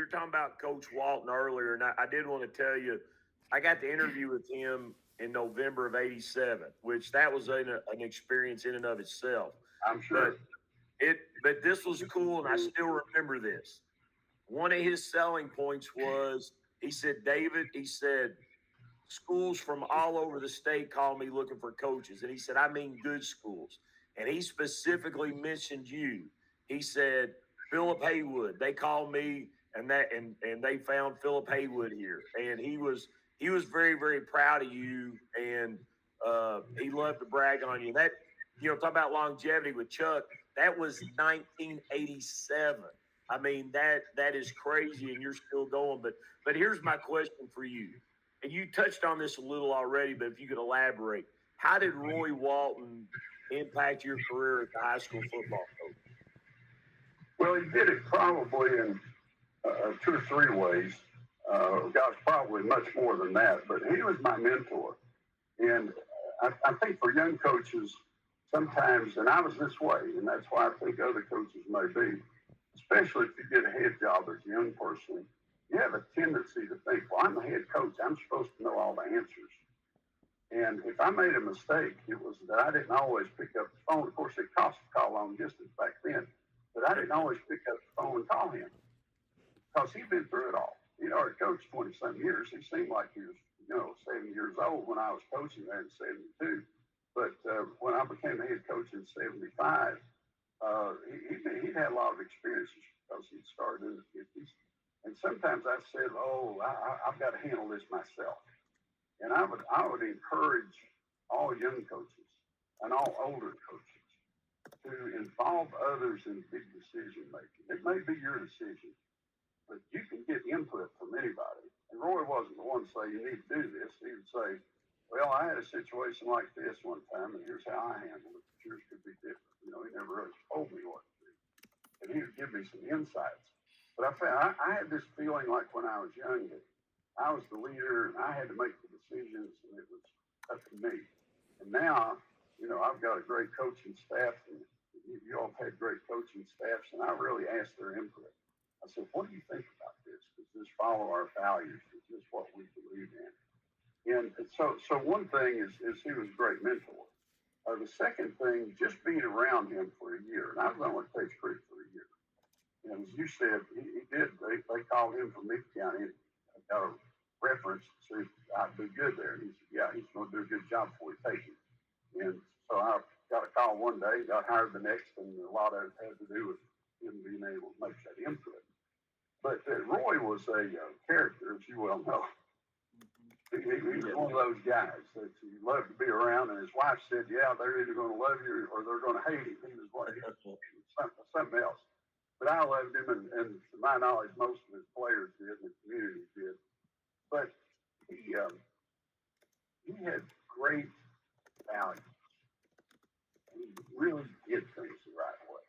were talking about Coach Walton earlier, and I did want to tell you, I got to interview with him in November of '87, which that was an experience in and of itself. I'm sure. But this was cool, and I still remember this. One of his selling points was he said, David, he said, schools from all over the state call me looking for coaches. And he said, I mean good schools. And he specifically mentioned you. He said, Philip Haywood, they called me and they found Philip Haywood here. And he was very, very proud of you. And he loved to brag on you. That, talk about longevity with Chuck, that was 1987. I mean, that is crazy, and you're still going. But here's my question for you. And you touched on this a little already, but if you could elaborate, how did Roy Walton impact your career as a high school football coach? Well, he did it probably in 2 or 3 ways. Gosh, probably much more than that. But he was my mentor. And I think for young coaches, sometimes, and I was this way, and that's why I think other coaches may be, especially if you get a head job as a young person, you have a tendency to think, well, I'm the head coach. I'm supposed to know all the answers. And if I made a mistake, it was that I didn't always pick up the phone. Of course, it cost a call long distance back then, but I didn't always pick up the phone and call him because he'd been through it all. He'd already coached 20-some years. He seemed like he was, 7 years old when I was coaching there in 72. But when I became the head coach in 75, he'd had a lot of experiences because he'd started in the 50s. And sometimes I said, I've got to handle this myself. And I would encourage all young coaches and all older coaches to involve others in big decision making. It may be your decision, but you can get input from anybody. And Roy wasn't the one to say, you need to do this. He would say, well, I had a situation like this one time, and here's how I handled it. Yours could be different. He never really told me what to do. And he would give me some insights. But I found I had this feeling like when I was young that I was the leader and I had to make the decisions and it was up to me. And now, I've got a great coaching staff and you all have had great coaching staffs and I really asked their input. I said, what do you think about this? Does this follow our values? Is this what we believe in? And so one thing is he was a great mentor. The second thing, just being around him for a year. And I was only at Page Creek for a year. And as you said, he did. They called him from Meade County. I got a reference to see if I'd be good there. And he said, yeah, he's going to do a good job before he takes him. And so I got a call one day, got hired the next, and a lot of it had to do with him being able to make that input. But Roy was a character, as you well know. He was one of those guys that you love to be around. And his wife said, yeah, they're either going to love you or they're going to hate him. He was something else. But I loved him, and to my knowledge, most of his players did, and the community did. But he had great values. He really did things the right way.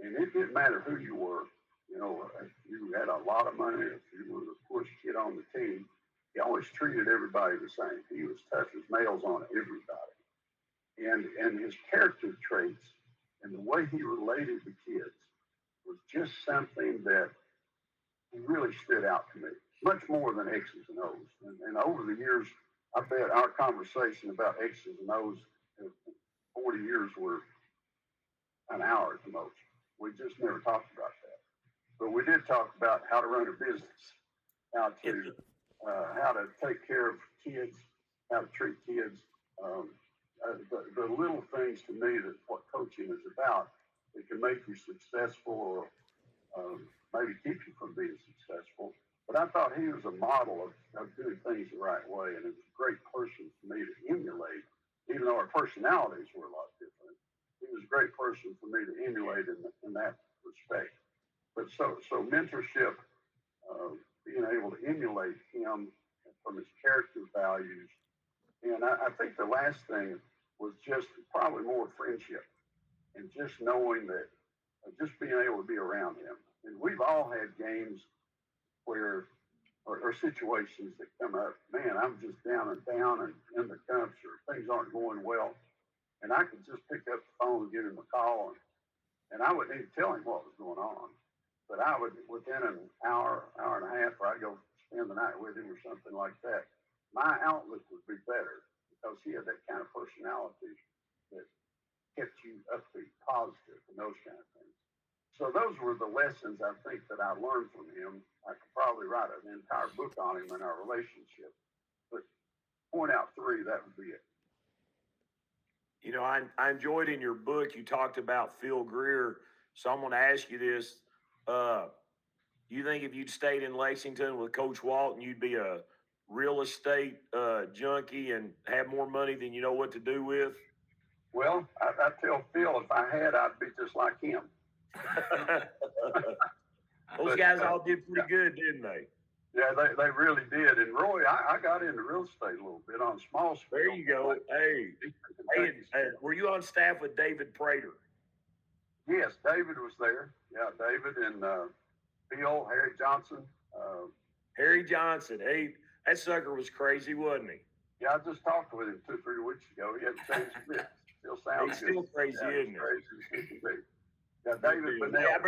And it didn't matter who you were. If you had a lot of money, if you were the poorest kid on the team, he always treated everybody the same. He was tough as nails on everybody. And his character traits and the way he related to kids was just something that really stood out to me, much more than X's and O's. And over the years, I bet our conversation about X's and O's in 40 years were an hour at the most. We just never talked about that. But we did talk about how to run a business, how to take care of kids, how to treat kids. The little things to me that what coaching is about, it can make you successful or maybe keep you from being successful. But I thought he was a model of doing things the right way, and it was a great person for me to emulate, even though our personalities were a lot different. He was a great person for me to emulate in that respect. But so mentorship, being able to emulate him from his character values. And I think the last thing was just probably more friendship and just knowing that, just being able to be around him. And we've all had games where, or situations that come up, man, I'm just down and in the dumps or things aren't going well. And I could just pick up the phone and give him a call. And I wouldn't even tell him what was going on. but I would, within an hour, hour and a half, or I'd go spend the night with him or something like that, my outlook would be better because he had that kind of personality that kept you upbeat, positive, and those kind of things. So those were the lessons I think that I learned from him. I could probably write an entire book on him and our relationship, but point out three, that would be it. You know, I enjoyed in your book, you talked about Phil Greer. So I'm going to ask you this. You think if you'd stayed in Lexington with Coach Walton, you'd be a real estate junkie and have more money than you know what to do with? Well, I tell Phil if I had, I'd be just like him. Those guys all did pretty good, didn't they? Yeah, they really did. And Roy, I got into real estate a little bit on small scale. There you go. Hey, were you on staff with David Prater? Yes, David was there. Yeah, David and Bill, Harry Johnson. Harry Johnson. Hey, that sucker was crazy, wasn't he? Yeah, I just talked with him 2 or 3 weeks ago. He hadn't changed a bit. Still sounds He's still crazy, isn't he? Crazy as he can be. Yeah, David. Hey, I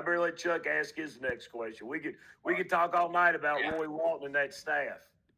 better let Chuck ask his next question. We could talk all night about Roy Walton and that staff.